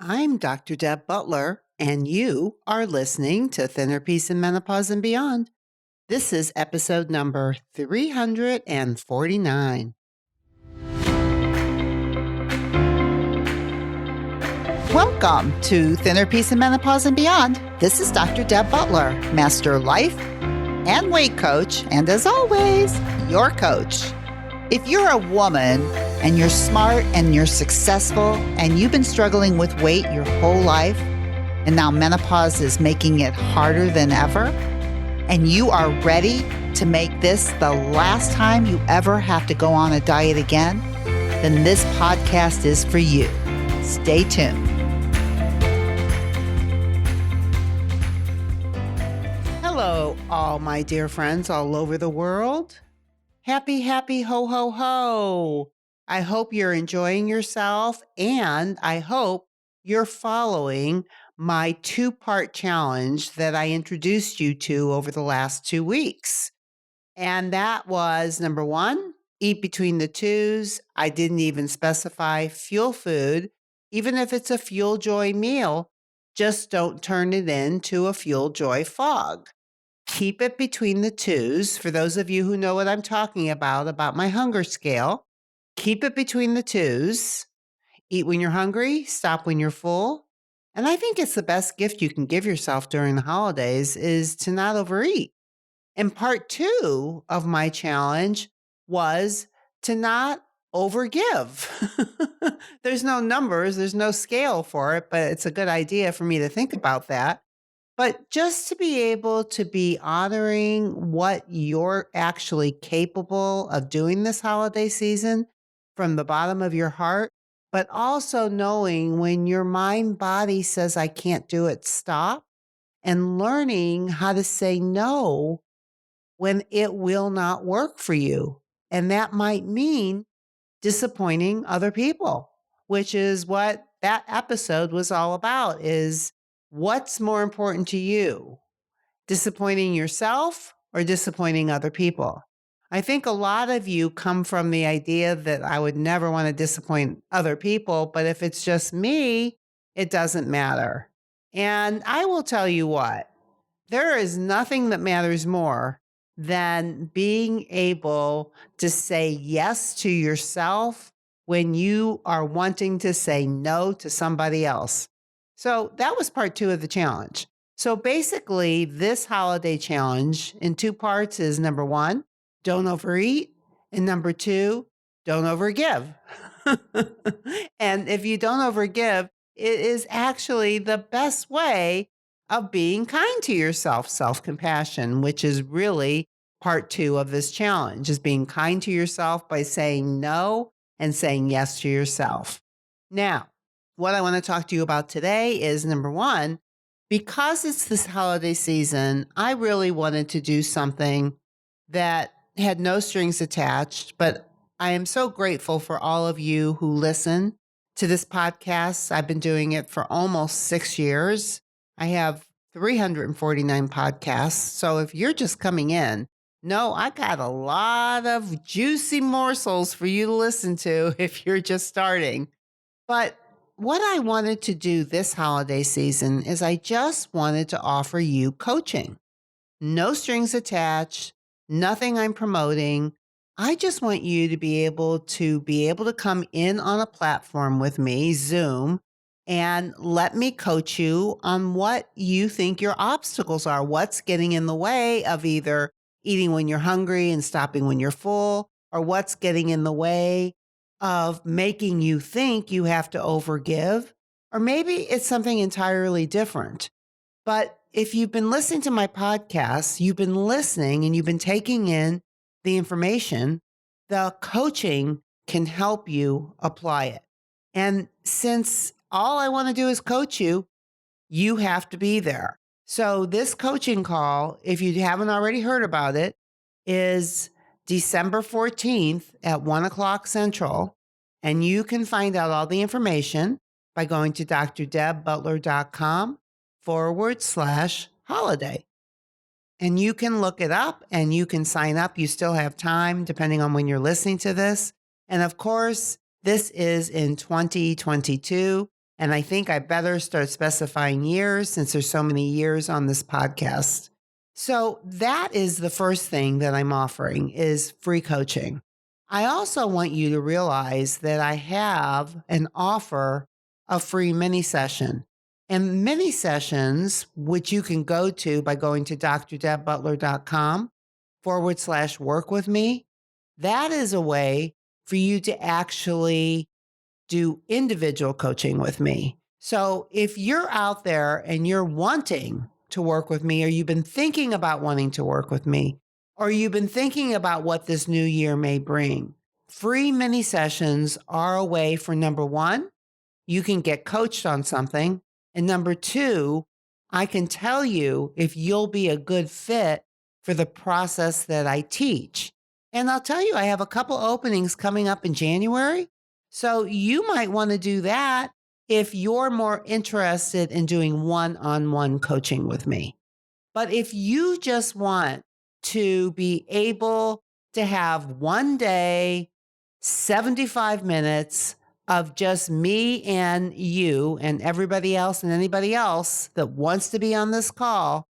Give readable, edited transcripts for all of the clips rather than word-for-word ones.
I'm Dr. Deb Butler, and you are listening to Thinner Peace in Menopause and Beyond. This is episode number 349. Welcome to Thinner Peace in Menopause and Beyond. This is Dr. Deb Butler, Master Life and Weight Coach, and as always, your coach. If you're a woman and you're smart and you're successful and you've been struggling with weight your whole life, and now menopause is making it harder than ever, and you are ready to make this the last time you ever have to go on a diet again, then this podcast is for you. Stay tuned. Hello, all my dear friends all over the world. Happy, ho, ho, ho. I hope you're enjoying yourself, and I hope you're following my two-part challenge that I introduced you to over the last 2 weeks. And that was number 1, eat between the twos. I didn't even specify fuel food. Even if it's a Fuel Joy meal, just don't turn it into a Fuel Joy fog. Keep it between the twos. For those of you who know what I'm talking about my hunger scale, keep it between the twos. Eat when you're hungry, stop when you're full. And I think it's the best gift you can give yourself during the holidays is to not overeat. And part 2 of my challenge was to not overgive. There's no numbers, there's no scale for it, but it's a good idea for me to think about that. But just to be able to be honoring what you're actually capable of doing this holiday season from the bottom of your heart, but also knowing when your mind body says, I can't do it, stop, and learning how to say no when it will not work for you. And that might mean disappointing other people, which is what that episode was all about, is what's more important to you, disappointing yourself or disappointing other people? I think a lot of you come from the idea that I would never want to disappoint other people, but if it's just me, it doesn't matter. And I will tell you what, there is nothing that matters more than being able to say yes to yourself when you are wanting to say no to somebody else. So that was part 2 of the challenge. So basically, this holiday challenge in 2 parts is number 1, don't overeat, and number 2, don't overgive. And if you don't overgive, it is actually the best way of being kind to yourself, self-compassion, which is really part 2 of this challenge, is being kind to yourself by saying no and saying yes to yourself. Now, what I want to talk to you about today is number 1, because it's this holiday season, I really wanted to do something that had no strings attached, but I am so grateful for all of you who listen to this podcast. I've been doing it for almost 6 years. I have 349 podcasts. So if you're just coming in, no, I got a lot of juicy morsels for you to listen to if you're just starting. But what I wanted to do this holiday season is I just wanted to offer you coaching. No strings attached, nothing I'm promoting. I just want you to be able to come in on a platform with me, Zoom, and let me coach you on what you think your obstacles are, what's getting in the way of either eating when you're hungry and stopping when you're full, or what's getting in the way of making you think you have to overgive, or maybe it's something entirely different. But if you've been listening to my podcast, you've been listening and you've been taking in the information, the coaching can help you apply it. And since all I want to do is coach you, you have to be there. So this coaching call, if you haven't already heard about it, is December 14th at 1 o'clock Central. And you can find out all the information by going to drdebbutler.com/holiday. And you can look it up and you can sign up. You still have time, depending on when you're listening to this. And of course, this is in 2022. And I think I better start specifying years since there's so many years on this podcast. So that is the first thing that I'm offering is free coaching. I also want you to realize that I have an offer of free mini session. And mini sessions, which you can go to by going to drdebbutler.com/work with me, that is a way for you to actually do individual coaching with me. So if you're out there and you're wanting to work with me, or you've been thinking about wanting to work with me, or you've been thinking about what this new year may bring, free mini sessions are a way for number one, you can get coached on something. And number two, I can tell you if you'll be a good fit for the process that I teach. And I'll tell you, I have a couple openings coming up in January. So you might want to do that if you're more interested in doing one-on-one coaching with me. But if you just want to be able to have one day, 75 minutes of just me and you and everybody else and anybody else that wants to be on this call,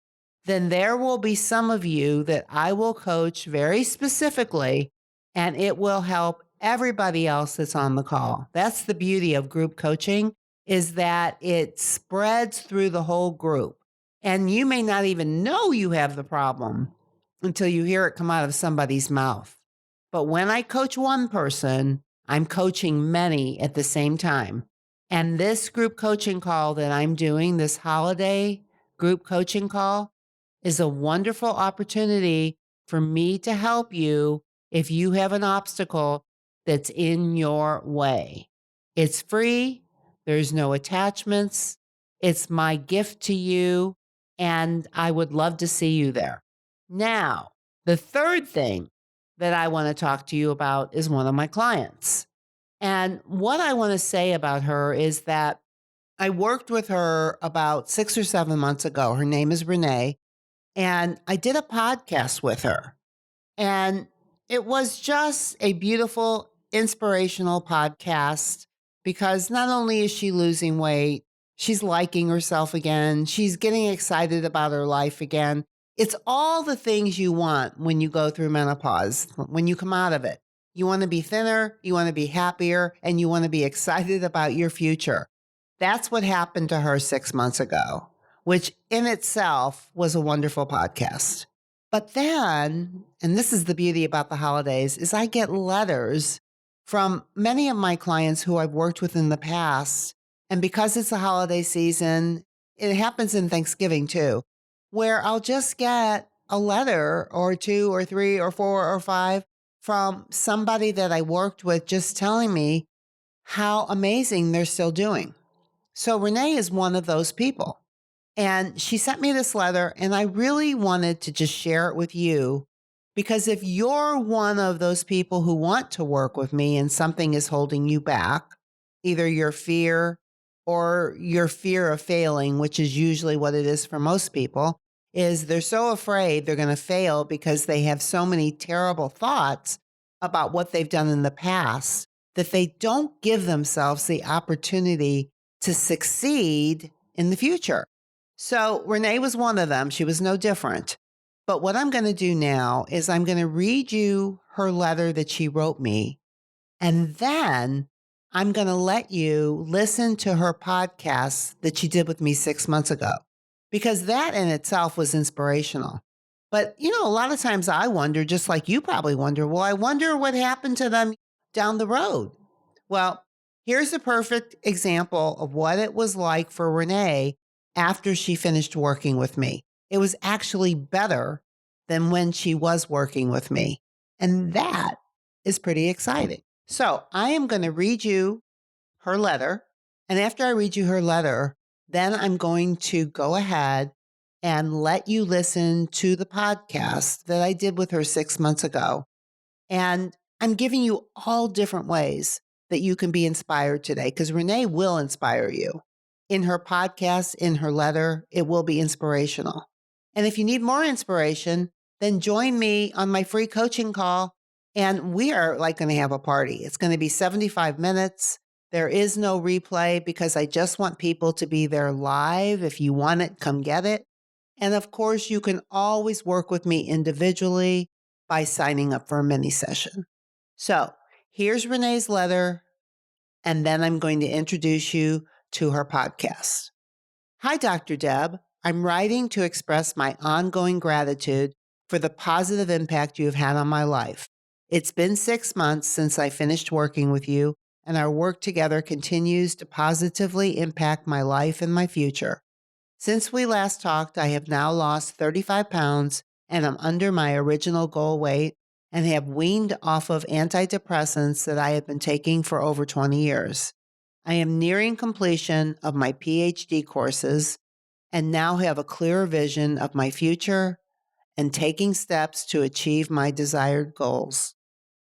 then there will be some of you that I will coach very specifically, and it will help everybody else that's on the call. That's the beauty of group coaching, is that it spreads through the whole group. And you may not even know you have the problem until you hear it come out of somebody's mouth. But when I coach one person, I'm coaching many at the same time. And this group coaching call that I'm doing, this holiday group coaching call, is a wonderful opportunity for me to help you if you have an obstacle that's in your way. It's free. There's no attachments. It's my gift to you, and I would love to see you there. Now, the third thing that I want to talk to you about is one of my clients. And what I want to say about her is that I worked with her about 6 or 7 months ago. Her name is Renee, and I did a podcast with her. And it was just a beautiful, inspirational podcast because not only is she losing weight, she's liking herself again. She's getting excited about her life again. It's all the things you want when you go through menopause, when you come out of it. You want to be thinner, you want to be happier, and you want to be excited about your future. That's what happened to her 6 months ago, which in itself was a wonderful podcast. But then, and this is the beauty about the holidays, is I get letters from many of my clients who I've worked with in the past. And because it's the holiday season, it happens in Thanksgiving too, where I'll just get a letter or two or three or four or five from somebody that I worked with just telling me how amazing they're still doing. So Renee is one of those people. And she sent me this letter, and I really wanted to just share it with you because if you're one of those people who want to work with me and something is holding you back, either your fear or your fear of failing, which is usually what it is for most people, is they're so afraid they're going to fail because they have so many terrible thoughts about what they've done in the past that they don't give themselves the opportunity to succeed in the future. So Renee was one of them. She was no different. But what I'm going to do now is I'm going to read you her letter that she wrote me. And then I'm going to let you listen to her podcast that she did with me 6 months ago, because that in itself was inspirational. But, you know, a lot of times I wonder, just like you probably wonder, well, I wonder what happened to them down the road. Well, here's a perfect example of what it was like for Renee after she finished working with me. It was actually better than when she was working with me. And that is pretty exciting. So I am going to read you her letter. And after I read you her letter, then I'm going to go ahead and let you listen to the podcast that I did with her 6 months ago. And I'm giving you all different ways that you can be inspired today, because Renee will inspire you. In her podcast, in her letter, it will be inspirational. And if you need more inspiration, then join me on my free coaching call. And we are like going to have a party. It's going to be 75 minutes. There is no replay because I just want people to be there live. If you want it, come get it. And of course, you can always work with me individually by signing up for a mini session. So here's Renee's letter, and then I'm going to introduce you to her podcast. Hi, Dr. Deb. I'm writing to express my ongoing gratitude for the positive impact you have had on my life. It's been 6 months since I finished working with you, and our work together continues to positively impact my life and my future. Since we last talked, I have now lost 35 pounds and I'm under my original goal weight and have weaned off of antidepressants that I have been taking for over 20 years. I am nearing completion of my PhD courses and now have a clearer vision of my future and taking steps to achieve my desired goals.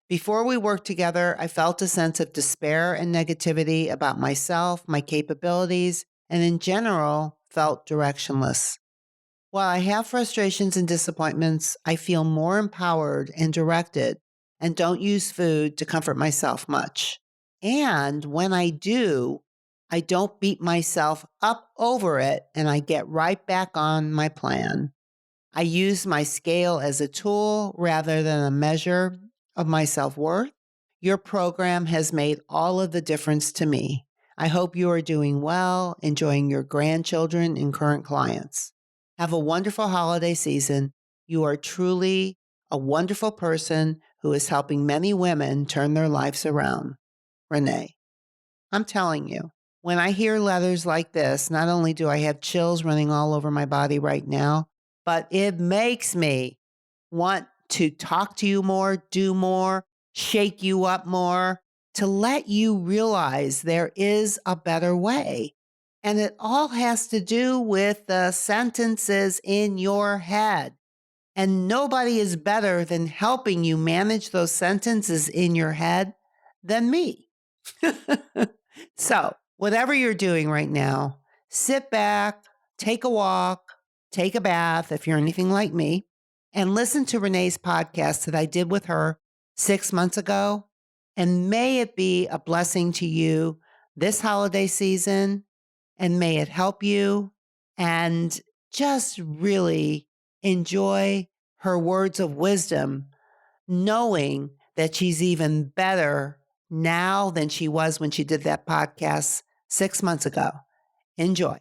Before we worked together, I felt a sense of despair and negativity about myself, my capabilities, and in general, felt directionless. While I have frustrations and disappointments, I feel more empowered and directed and don't use food to comfort myself much. And when I do, I don't beat myself up over it and I get right back on my plan. I use my scale as a tool rather than a measure of my self-worth. Your program has made all of the difference to me. I hope you are doing well, enjoying your grandchildren and current clients. Have a wonderful holiday season. You are truly a wonderful person who is helping many women turn their lives around. Renee. I'm telling you, when I hear letters like this, not only do I have chills running all over my body right now, but it makes me want to talk to you more, do more, shake you up more, to let you realize there is a better way. And it all has to do with the sentences in your head. And nobody is better than helping you manage those sentences in your head than me. So, whatever you're doing right now, sit back, take a walk, take a bath if you're anything like me, and listen to Renee's podcast that I did with her 6 months ago. And may it be a blessing to you this holiday season, and may it help you and just really enjoy her words of wisdom, knowing that she's even better now than she was when she did that podcast 6 months ago. Enjoy.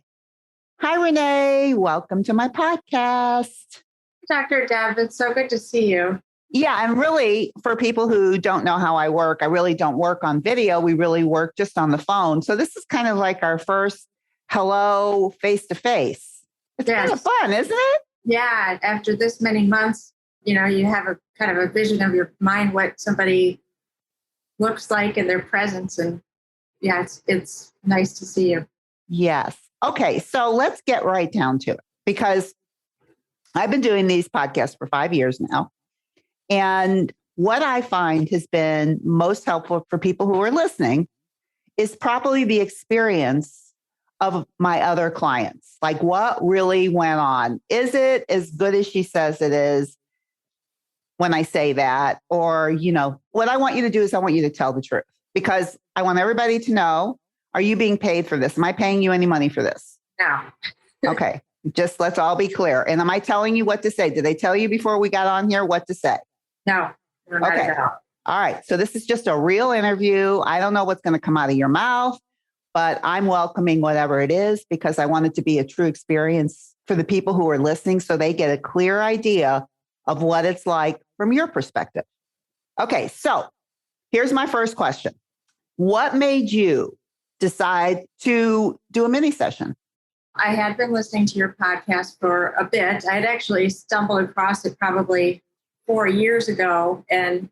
Hi, Renee. Welcome to my podcast. Dr. Deb, it's so good to see you. Yeah, and really, for people who don't know how I work, I really don't work on video. We really work just on the phone. So this is kind of like our first hello face-to-face. It's kind of fun, isn't it? Yeah, after this many months, you have a kind of a vision of your mind, what somebody looks like in their presence. And yeah, it's nice to see you. Yes. Okay, so let's get right down to it because I've been doing these podcasts for 5 years now. And what I find has been most helpful for people who are listening is probably the experience of my other clients. Like what really went on? Is it as good as she says it is when I say that? Or, what I want you to do is I want you to tell the truth because I want everybody to know, are you being paid for this? Am I paying you any money for this? No. Okay. Just let's all be clear. And am I telling you what to say? Did they tell you before we got on here what to say? No. Okay. All right. So this is just a real interview. I don't know what's going to come out of your mouth, but I'm welcoming whatever it is because I want it to be a true experience for the people who are listening so they get a clear idea of what it's like from your perspective. Okay. So here's my first question. What made you decide to do a mini session? I had been listening to your podcast for a bit. I had actually stumbled across it probably 4 years ago and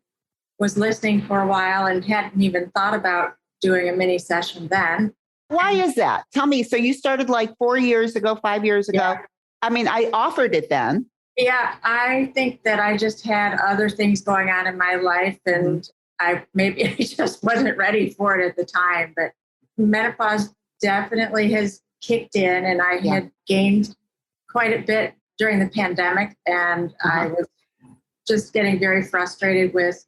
was listening for a while and hadn't even thought about doing a mini session then. Why is that? Tell me. So you started like 4 years ago, 5 years ago? Yeah. I mean, I offered it then. Yeah, I think that I just had other things going on in my life and I just wasn't ready for it at the time. But menopause definitely has kicked in and I had gained quite a bit during the pandemic. And I was just getting very frustrated with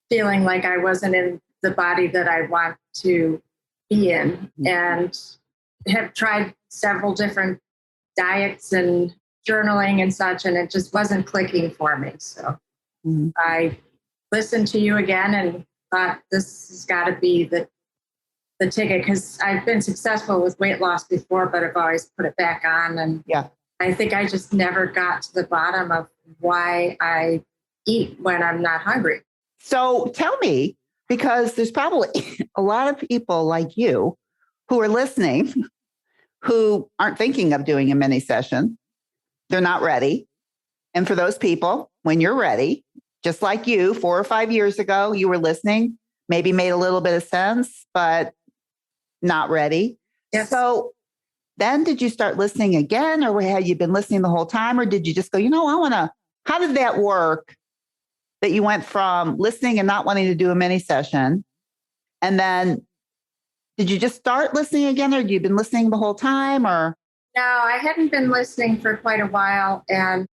feeling like I wasn't in the body that I want to be in, and have tried several different diets and journaling and such, and it just wasn't clicking for me. So Mhm. I listened to you again and thought this has got to be the ticket, because I've been successful with weight loss before, but I've always put it back on. And Yeah. I think I just never got to the bottom of why I eat when I'm not hungry. So tell me, because there's probably a lot of people like you who are listening who aren't thinking of doing a mini session. They're not ready. And for those people, when you're ready, just like you, 4 or 5 years ago, you were listening, maybe made a little bit of sense, but not ready. Yes. So then did you start listening again, or had you been listening the whole time? Or did you just go, how did that work that you went from listening and not wanting to do a mini session? And then did you just start listening again, or had you been listening the whole time? Or No, I hadn't been listening for quite a while, and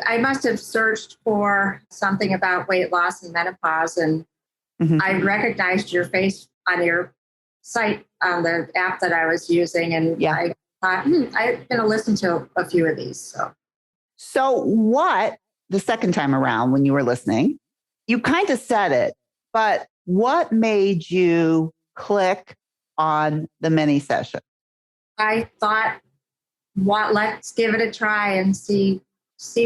I must have searched for something about weight loss and menopause, and Mhm. I recognized your face on your site on the app that I was using, and Yeah. I thought, I'm going to listen to a few of these. So what, the second time around when you were listening, you kind of said it, but what made you click on the mini session? I thought, let's give it a try and see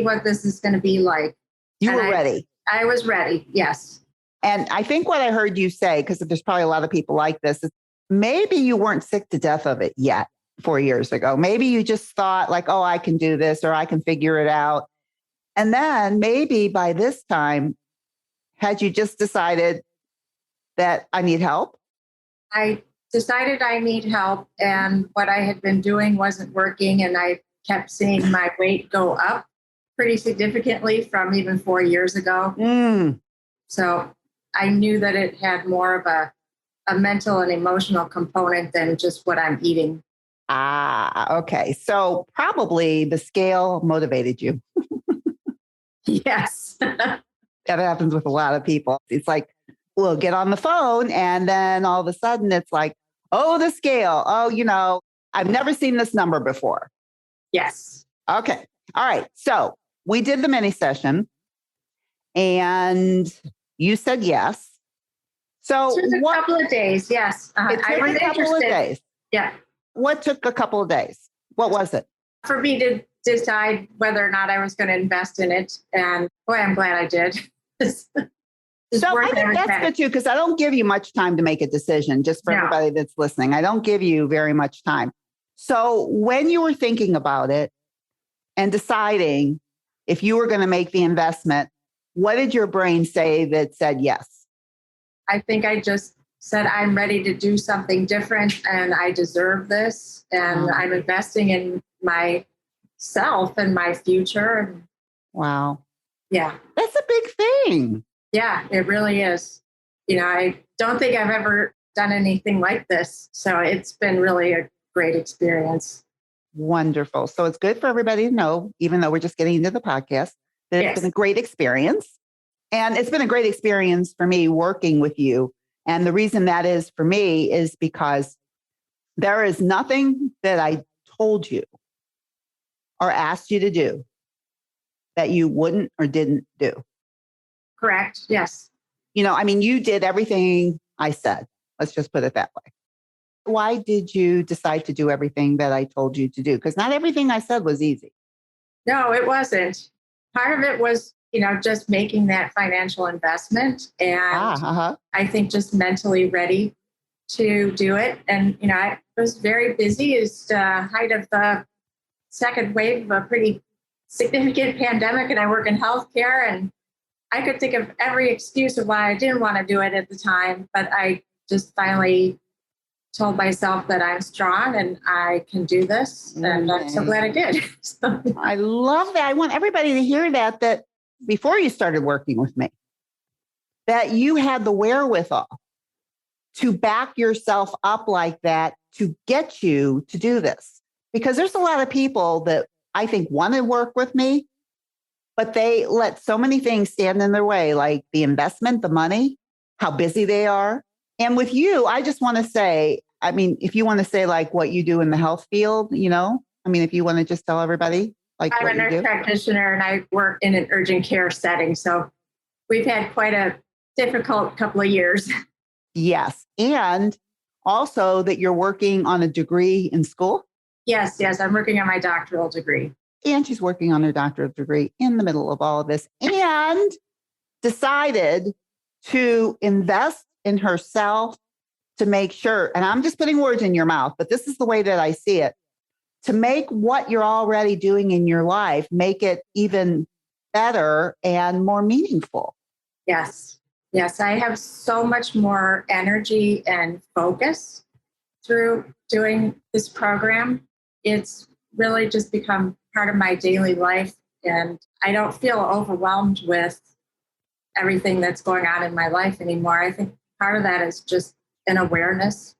what this is going to be like. You And were ready. I was ready. Yes. And I think what I heard you say, because there's probably a lot of people like this, is maybe you weren't sick to death of it yet 4 years ago. Maybe you just thought like, oh, I can do this or I can figure it out. And then maybe by this time, had you just decided that I need help? I decided I need help, and what I had been doing wasn't working, and I kept seeing my weight go up pretty significantly from even 4 years ago. Mm. So I knew that it had more of a mental and emotional component than just what I'm eating. Ah, okay. So probably the scale motivated you. Yes. That happens with a lot of people. It's like, we'll get on the phone and then all of a sudden it's like, oh, the scale. Oh, I've never seen this number before. Yes. Okay. All right. So we did the mini session and you said yes. So It took a couple of days. Yes. It I took was a couple of interested. days. Yeah. What took a couple of days? What was it? For me to decide whether or not I was going to invest in it. And boy, I'm glad I did. So I think that's good too, because I don't give you much time to make a decision, just for everybody that's listening. I don't give you very much time. So when you were thinking about it and deciding if you were going to make the investment, what did your brain say that said yes? I think I just said, I'm ready to do something different and I deserve this. And I'm investing in myself and my future. Wow. Yeah. That's a big thing. Yeah, it really is. I don't think I've ever done anything like this. So it's been really a great experience. Wonderful. So it's good for everybody to know, even though we're just getting into the podcast, that it's been a great experience. And it's been a great experience for me working with you. And the reason that is for me is because there is nothing that I told you or asked you to do that you wouldn't or didn't do. Correct. Yes. You did everything I said. Let's just put it that way. Why did you decide to do everything that I told you to do? Because not everything I said was easy. No, it wasn't. Part of it was, just making that financial investment. And I think just mentally ready to do it. And, I was very busy. It's the height of the second wave of a pretty significant pandemic, and I work in healthcare, and I could think of every excuse of why I didn't want to do it at the time, but I just finally told myself that I'm strong and I can do this. And I'm so glad I did. I love that. I want everybody to hear that before you started working with me, that you had the wherewithal to back yourself up like that to get you to do this. Because there's a lot of people that I think want to work with me, but they let so many things stand in their way, like the investment, the money, how busy they are. And with you, I just want to say, I mean, if you want to say like what you do in the health field, I mean, if you want to just tell everybody like I'm what a you nurse do. practitioner and I work in an urgent care setting. So we've had quite a difficult couple of years. Yes. And also that you're working on a degree in school. Yes, I'm working on my doctoral degree. And she's working on her doctorate degree in the middle of all of this and decided to invest in herself to make sure, and I'm just putting words in your mouth, but this is the way that I see it, to make what you're already doing in your life, make it even better and more meaningful. Yes, I have so much more energy and focus through doing this program. It's really just become part of my daily life. And I don't feel overwhelmed with everything that's going on in my life anymore. I think part of that is just an awareness.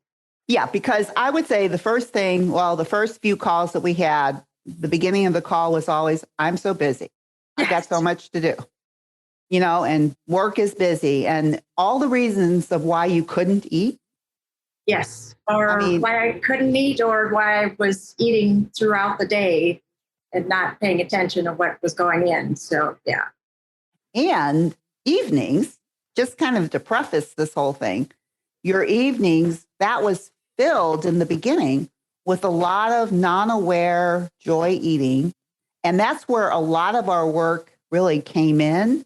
Yeah, because I would say the first few calls that we had, the beginning of the call was always, I'm so busy. I've got so much to do, and work is busy and all the reasons of why you couldn't eat. Yes. Or why I couldn't eat or why I was eating throughout the day and not paying attention to what was going in. So, yeah. And evenings, just kind of to preface this whole thing, your evenings, that was filled in the beginning with a lot of non-aware joy eating. And that's where a lot of our work really came in.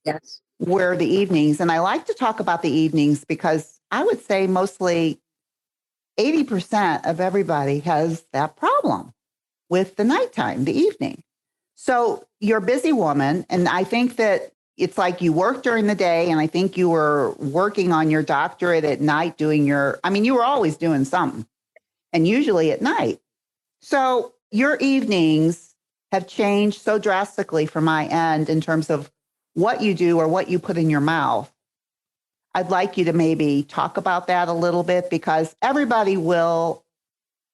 Yes. Were the evenings. And I like to talk about the evenings because I would say mostly 80% of everybody has that problem with the nighttime, the evening. So you're a busy woman. And I think that it's like you work during the day. And I think you were working on your doctorate at night you were always doing something and usually at night. So your evenings have changed so drastically from my end in terms of what you do or what you put in your mouth. I'd like you to maybe talk about that a little bit because everybody will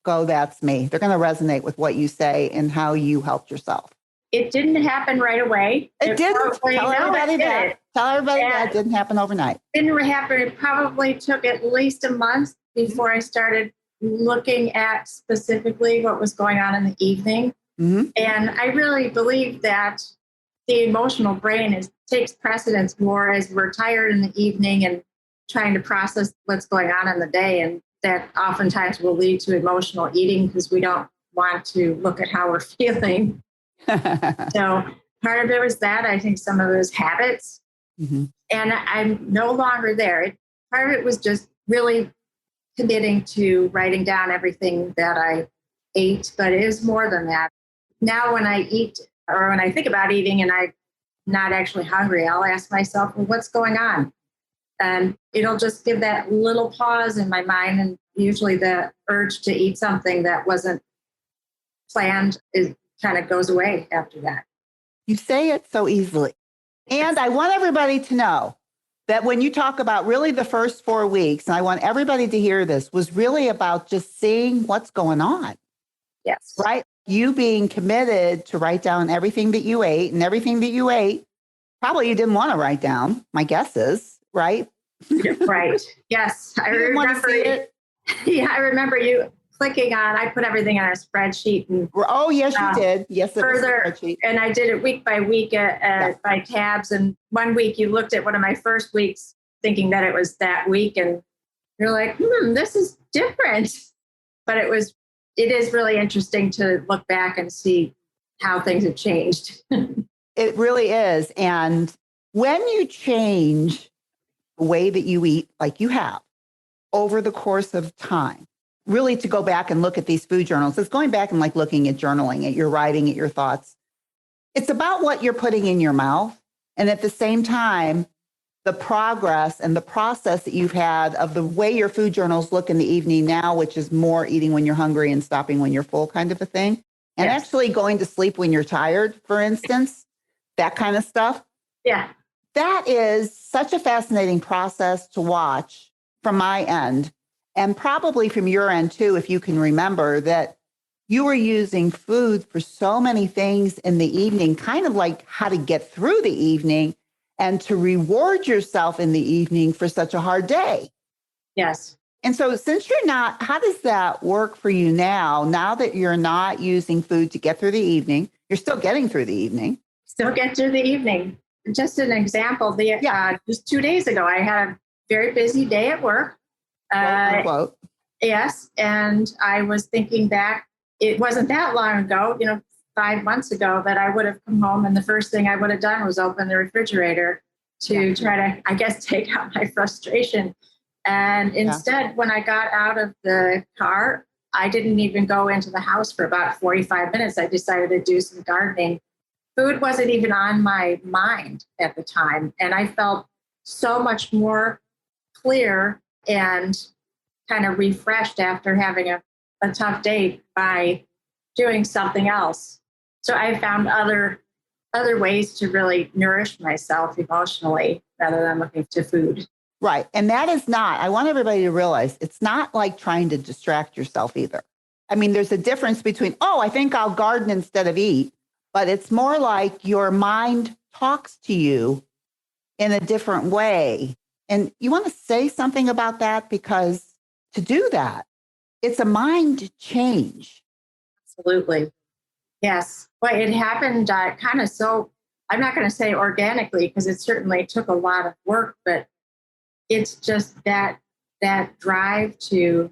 go, that's me. They're going to resonate with what you say and how you helped yourself. It didn't happen right away. It didn't. Tell everybody that. Tell everybody that didn't happen overnight. It didn't happen. It probably took at least a month before I started looking at specifically what was going on in the evening. Mm-hmm. And I really believe that the emotional brain takes precedence more as we're tired in the evening and trying to process what's going on in the day. And that oftentimes will lead to emotional eating because we don't want to look at how we're feeling. So part of it was that. I think some of it was habits. Mm-hmm. And I'm no longer there. Part of it was just really committing to writing down everything that I ate, but it is more than that. Now when I eat or when I think about eating and I'm not actually hungry, I'll ask myself, well, what's going on? And it'll just give that little pause in my mind. And usually the urge to eat something that wasn't planned kind of goes away after that. You say it so easily. And I want everybody to know that when you talk about really the first 4 weeks, and I want everybody to hear this, was really about just seeing what's going on. Yes. Right? You being committed to write down everything that you ate and everything that you ate, probably you didn't want to write down, my guess is, right? Right. Yes. I remember it. Yeah, I remember you clicking on, I put everything on a spreadsheet. And, oh, yes, you did. Yes, it further, was a spreadsheet. And I did it week by week by tabs. And one week you looked at one of my first weeks thinking that it was that week. And you're like, this is different. But it is really interesting to look back and see how things have changed. It really is. And when you change the way that you eat, like you have over the course of time, really to go back and look at these food journals, it's going back and like looking at journaling, at your writing, at your thoughts. It's about what you're putting in your mouth. And at the same time, the progress and the process that you've had of the way your food journals look in the evening now, which is more eating when you're hungry and stopping when you're full kind of a thing. And actually going to sleep when you're tired, for instance, that kind of stuff. Yeah. That is such a fascinating process to watch from my end. And probably from your end too, if you can remember that you were using food for so many things in the evening, kind of like how to get through the evening and to reward yourself in the evening for such a hard day. Yes. And so since you're not, how does that work for you now that you're not using food to get through the evening? You're still getting through the evening. Still get through the evening. Just an example, just 2 days ago, I had a very busy day at work. Quote, unquote. Yes. And I was thinking back, it wasn't that long ago, 5 months ago, that I would have come home and the first thing I would have done was open the refrigerator to try to, I guess, take out my frustration. And instead, when I got out of the car, I didn't even go into the house for about 45 minutes. I decided to do some gardening. Food wasn't even on my mind at the time. And I felt so much more clear and kind of refreshed after having a tough day by doing something else. So I found other ways to really nourish myself emotionally rather than looking to food. Right. And that is not, I want everybody to realize it's not like trying to distract yourself either. I mean, there's a difference between, I think I'll garden instead of eat, but it's more like your mind talks to you in a different way. And you want to say something about that, because to do that, it's a mind change. Absolutely. Yes. Well, it happened kind of I'm not going to say organically, because it certainly took a lot of work, but it's just that drive to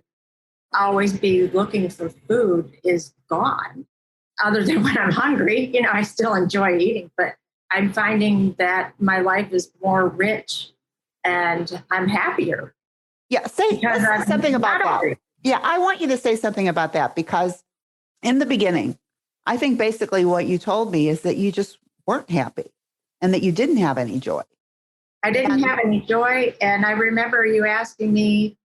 always be looking for food is gone. Other than when I'm hungry, I still enjoy eating, but I'm finding that my life is more rich and I'm happier. Yeah, say something about that. Yeah, I want you to say something about that, because in the beginning, I think basically what you told me is that you just weren't happy and that you didn't have any joy. I didn't have any joy. And I remember you asking me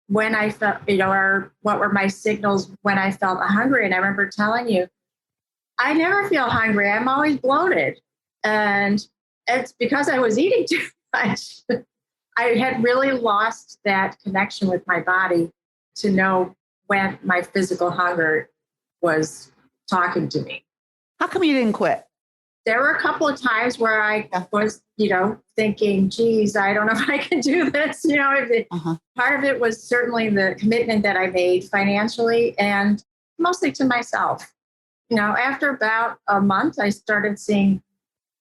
when I felt, or what were my signals when I felt hungry. And I remember telling you, I never feel hungry. I'm always bloated. And it's because I was eating too much. I had really lost that connection with my body to know when my physical hunger was talking to me. How come you didn't quit? There were a couple of times where I was, thinking, geez, I don't know if I can do this. Part of it was certainly the commitment that I made financially and mostly to myself. After about a month, I started seeing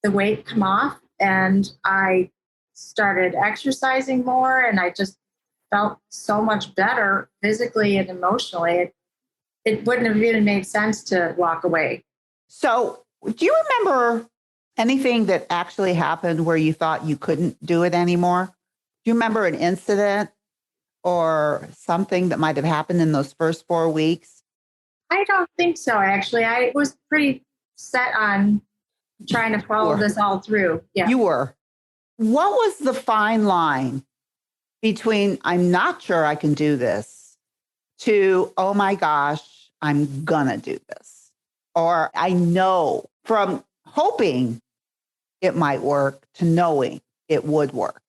the weight come off and I started exercising more, and I just felt so much better physically and emotionally. It wouldn't have even made sense to walk away. So do you remember anything that actually happened where you thought you couldn't do it anymore? Do you remember an incident or something that might have happened in those first 4 weeks? I don't think so, actually. I was pretty set on trying to follow this all through. Yeah. You were. What was the fine line between I'm not sure I can do this to, oh my gosh, I'm gonna do this? Or I know, from hoping it might work to knowing it would work?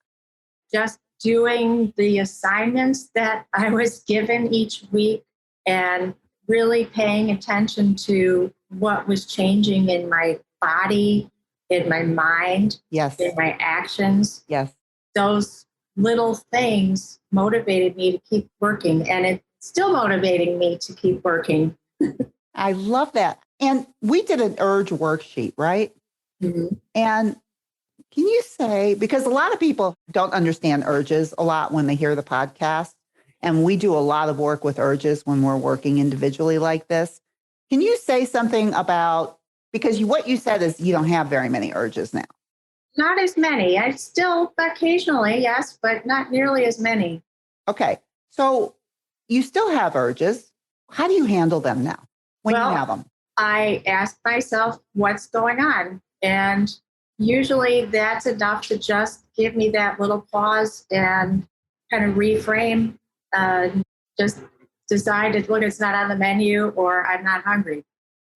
Just doing the assignments that I was given each week and really paying attention to what was changing in my body, in my mind, yes, in my actions. Yes. Those little things motivated me to keep working, and it's still motivating me to keep working. I love that. And we did an urge worksheet, right? Mm-hmm. And can you say, because a lot of people don't understand urges a lot when they hear the podcast, and we do a lot of work with urges when we're working individually like this. Can you say something about, because what you said is you don't have very many urges now. Not as many. I still occasionally, yes, but not nearly as many. Okay. So you still have urges. How do you handle them now when you have them? I ask myself, what's going on? And usually that's enough to just give me that little pause and kind of reframe, just decide that, look, it's not on the menu or I'm not hungry.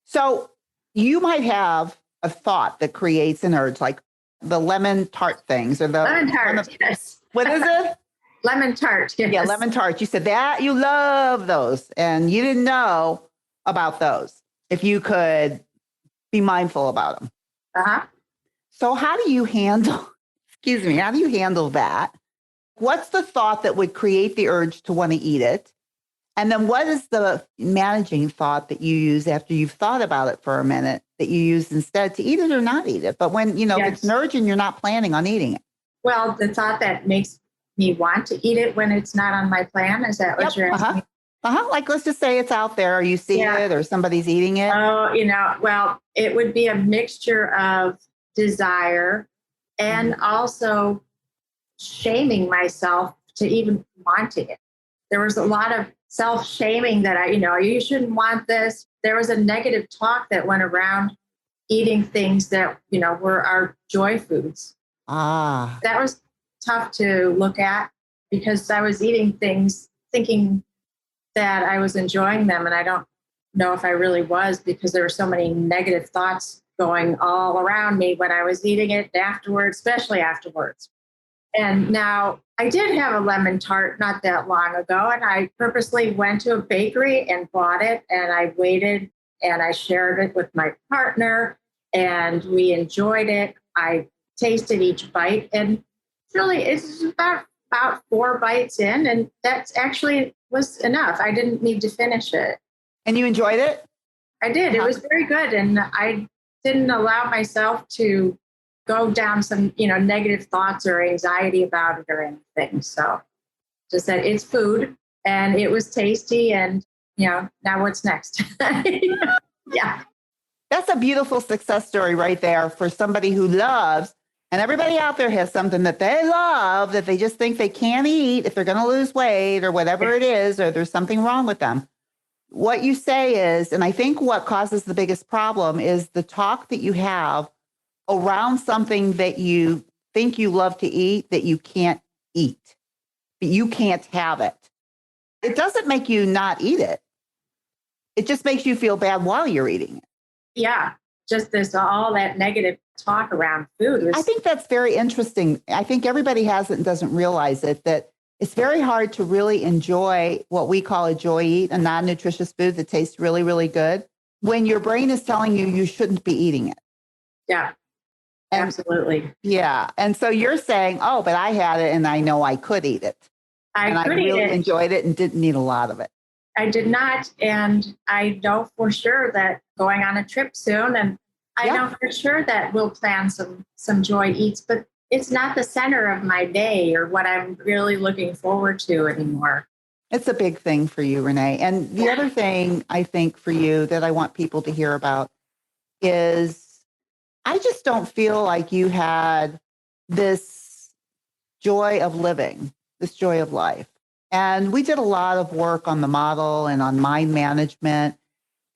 So you might have a thought that creates an urge, like the lemon tart things or the lemon tart. Yes. What is it? Lemon tart. Yes. Yeah, lemon tart. You said that you love those and you didn't know about those. If you could be mindful about them. Uh-huh. So how do you handle, how do you handle that? What's the thought that would create the urge to want to eat it? And then what is the managing thought that you use after you've thought about it for a minute that you use instead to eat it or not eat it? But when, if it's an urge and you're not planning on eating it. Well, the thought that makes me want to eat it when it's not on my plan, is that what you're asking? Like, let's just say it's out there or you see it or somebody's eating it. Oh, well, it would be a mixture of desire and also shaming myself to even wanting it. There was a lot of self-shaming that you shouldn't want this. There was a negative talk that went around eating things that, were our joy foods. That was tough to look at because I was eating things thinking that I was enjoying them. And I don't know if I really was, because there were so many negative thoughts going all around me when I was eating it afterwards, especially afterwards. And now I did have a lemon tart not that long ago, and I purposely went to a bakery and bought it, and I waited and I shared it with my partner and we enjoyed it. I tasted each bite, and really it's about 4 bites in, and that actually was enough. I didn't need to finish it. And you enjoyed it? I did. It was very good. And I didn't allow myself to go down some, negative thoughts or anxiety about it or anything. So just said it's food and it was tasty, and, now what's next? Yeah. That's a beautiful success story right there for somebody who loves, and everybody out there has something that they love that they just think they can't eat if they're going to lose weight or whatever it is, or there's something wrong with them. What you say is, and I think what causes the biggest problem is the talk that you have around something that you think you love to eat that you can't eat, but you can't have it. It doesn't make you not eat it. It just makes you feel bad while you're eating it. Yeah. Just all that negative talk around food. I think that's very interesting. I think everybody has it and doesn't realize it, that it's very hard to really enjoy what we call a joy eat, a non-nutritious food that tastes really, really good, when your brain is telling you you shouldn't be eating it. Yeah, absolutely. Yeah. And so you're saying, oh, but I had it and I know I could eat it. I really enjoyed it and didn't need a lot of it. I did not. And I know for sure that going on a trip soon, and I know for sure that we'll plan some joy eats, but it's not the center of my day or what I'm really looking forward to anymore. It's a big thing for you, Renee. And the other thing I think for you that I want people to hear about is I just don't feel like you had this joy of living, this joy of life. And we did a lot of work on the model and on mind management.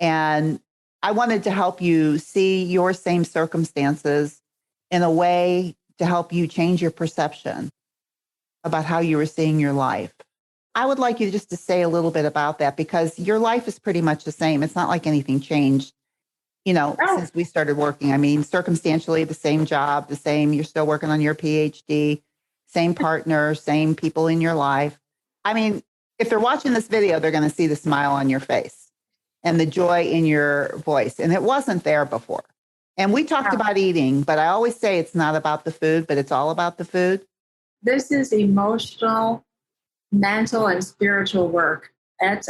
And I wanted to help you see your same circumstances in a way to help you change your perception about how you were seeing your life. I would like you just to say a little bit about that, because your life is pretty much the same. It's not like anything changed, since we started working. I mean, circumstantially, the same job, the same, you're still working on your PhD, same partner, same people in your life. I mean, if they're watching this video, they're going to see the smile on your face and the joy in your voice. And it wasn't there before. And we talked about eating, but I always say it's not about the food, but it's all about the food. This is emotional, mental, and spiritual work. That's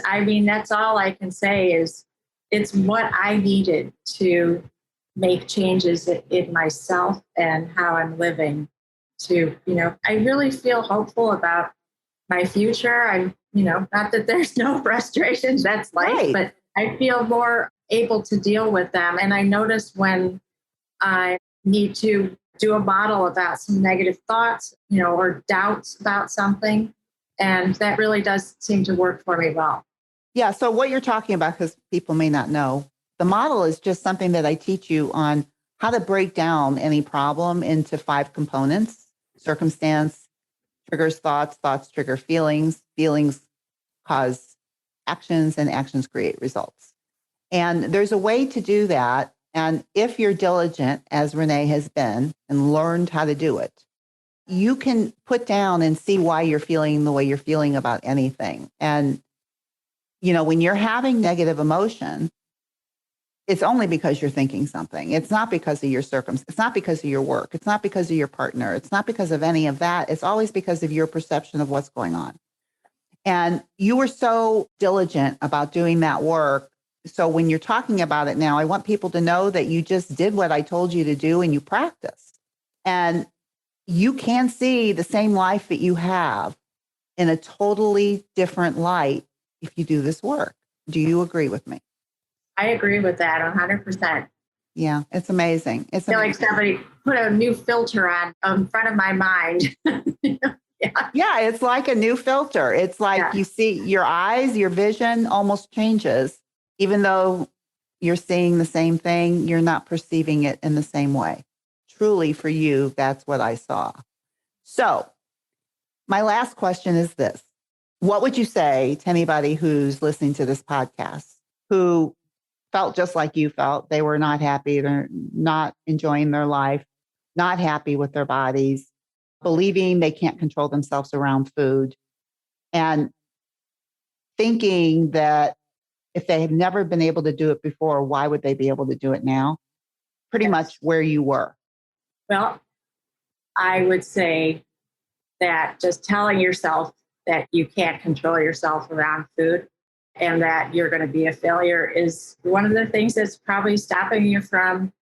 all I can say is it's what I needed to make changes in myself and how I'm living to, I really feel hopeful about my future. I'm, not that there's no frustrations, that's life, but I feel more able to deal with them. And I notice when I need to do a model about some negative thoughts, or doubts about something. And that really does seem to work for me well. Yeah. So what you're talking about, because people may not know, the model is just something that I teach you on how to break down any problem into 5 components: circumstance triggers thoughts, thoughts trigger feelings, feelings cause actions, and actions create results. And there's a way to do that. And if you're diligent, as Renee has been, and learned how to do it, you can put down and see why you're feeling the way you're feeling about anything. And, when you're having negative emotion, it's only because you're thinking something. It's not because of your circumstance. It's not because of your work. It's not because of your partner. It's not because of any of that. It's always because of your perception of what's going on. And you were so diligent about doing that work. So when you're talking about it now, I want people to know that you just did what I told you to do and you practiced. And you can see the same life that you have in a totally different light if you do this work. Do you agree with me? I agree with that 100%. Yeah, it's amazing. It's I feel amazing. like somebody put a new filter on in front of my mind. Yeah, it's like a new filter. It's like you see your eyes, your vision almost changes. Even though you're seeing the same thing, you're not perceiving it in the same way. Truly for you, that's what I saw. So my last question is this. What would you say to anybody who's listening to this podcast who felt just like you felt? They were not happy. They're not enjoying their life, not happy with their bodies, believing they can't control themselves around food, and thinking that if they have never been able to do it before, why would they be able to do it now? Pretty much where you were. Well, I would say that just telling yourself that you can't control yourself around food and that you're going to be a failure is one of the things that's probably stopping you from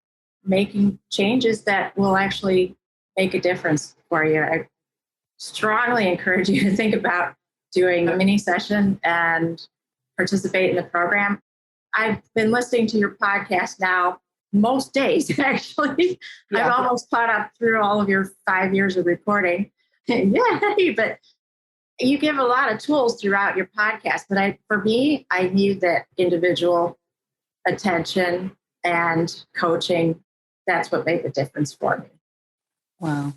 making changes that will actually make a difference for you. I strongly encourage you to think about doing a mini session and participate in the program. I've been listening to your podcast now most days, actually. Yeah. I've almost caught up through all of your 5 years of recording. Yay! But you give a lot of tools throughout your podcast. But for me, I need that individual attention and coaching. That's what made the difference for me. Wow.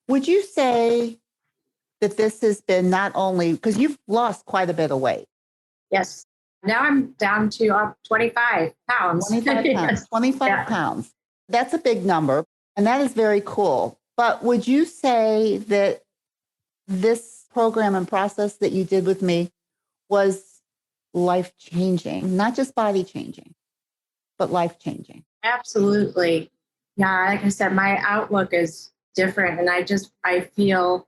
Would you say that this has been not only because you've lost quite a bit of weight? Yes. Now I'm down to 25 pounds. 25 pounds. Yes. 25 pounds. That's a big number. And that is very cool. But would you say that this program and process that you did with me was life changing, not just body changing, but life changing? Absolutely. Yeah. Like I said, my outlook is different. And I feel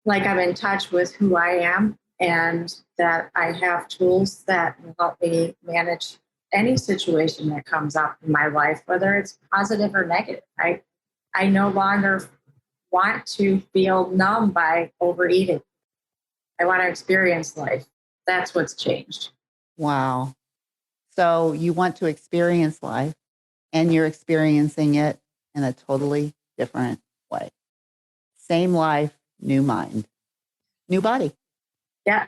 like I'm in touch with who I am and that I have tools that will help me manage any situation that comes up in my life, whether it's positive or negative. I no longer want to feel numb by overeating. I want to experience life. That's what's changed. Wow. So you want to experience life and you're experiencing it in a totally different way. Same life, new mind, new body. Yeah.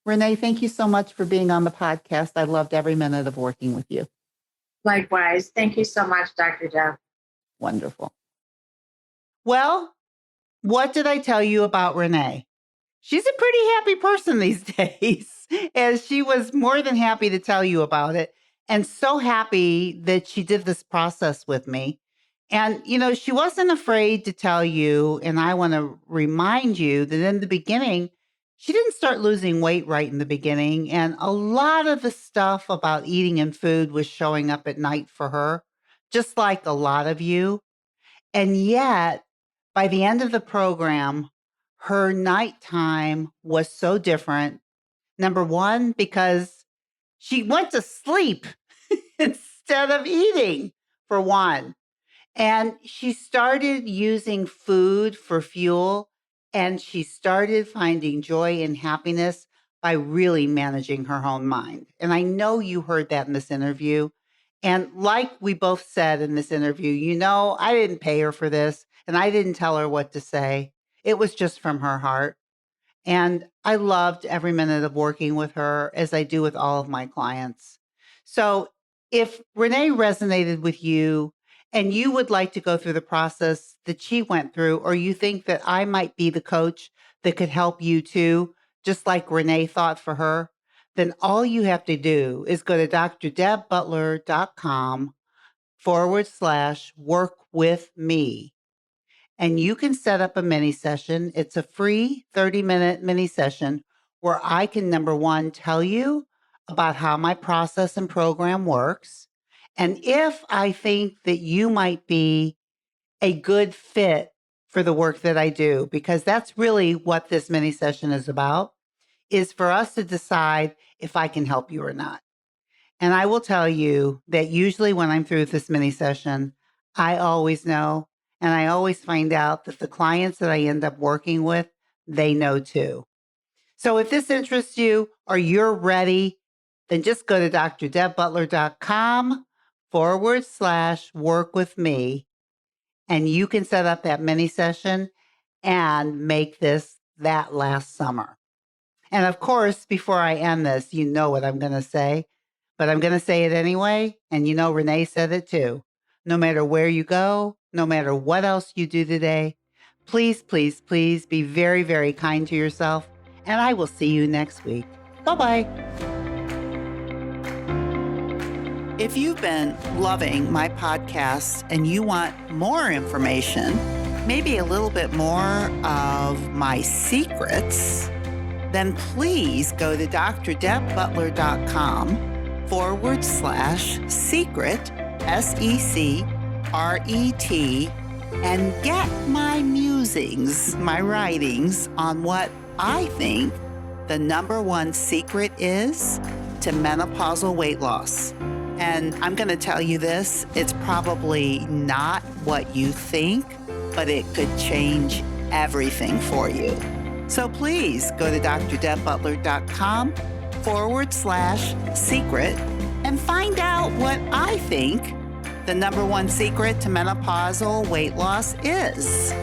Renee, thank you so much for being on the podcast. I loved every minute of working with you. Likewise. Thank you so much, Dr. Deb. Wonderful. Well, what did I tell you about Renee? She's a pretty happy person these days, as she was more than happy to tell you about it, and so happy that she did this process with me. And, she wasn't afraid to tell you, and I want to remind you that in the beginning, she didn't start losing weight right in the beginning. And a lot of the stuff about eating and food was showing up at night for her, just like a lot of you. And yet, by the end of the program, her nighttime was so different. Number one, because she went to sleep instead of eating, for one. And she started using food for fuel, and she started finding joy and happiness by really managing her own mind. And I know you heard that in this interview. And like we both said in this interview, I didn't pay her for this and I didn't tell her what to say. It was just from her heart. And I loved every minute of working with her as I do with all of my clients. So if Renee resonated with you and you would like to go through the process that she went through, or you think that I might be the coach that could help you too, just like Renee thought for her, then all you have to do is go to drdebbutler.com/work with me. And you can set up a mini session. It's a free 30-minute mini session where I can, number one, tell you about how my process and program works. And if I think that you might be a good fit for the work that I do, because that's really what this mini session is about, is for us to decide if I can help you or not. And I will tell you that usually when I'm through with this mini session, I always know, and I always find out that the clients that I end up working with, they know too. So if this interests you or you're ready, then just go to drdebButler.com/work with me, and you can set up that mini session and make this that last summer. And of course, before I end this, you know what I'm going to say, but I'm going to say it anyway. And you know, Renee said it too. No matter where you go, no matter what else you do today, please, please, please be very, very kind to yourself. And I will see you next week. Bye-bye. If you've been loving my podcast and you want more information, maybe a little bit more of my secrets, then please go to drdebButler.com/secret, SECRET, and get my musings, my writings on what I think the number one secret is to menopausal weight loss. And I'm going to tell you this, it's probably not what you think, but it could change everything for you. So please go to drdebButler.com/secret and find out what I think the number one secret to menopausal weight loss is.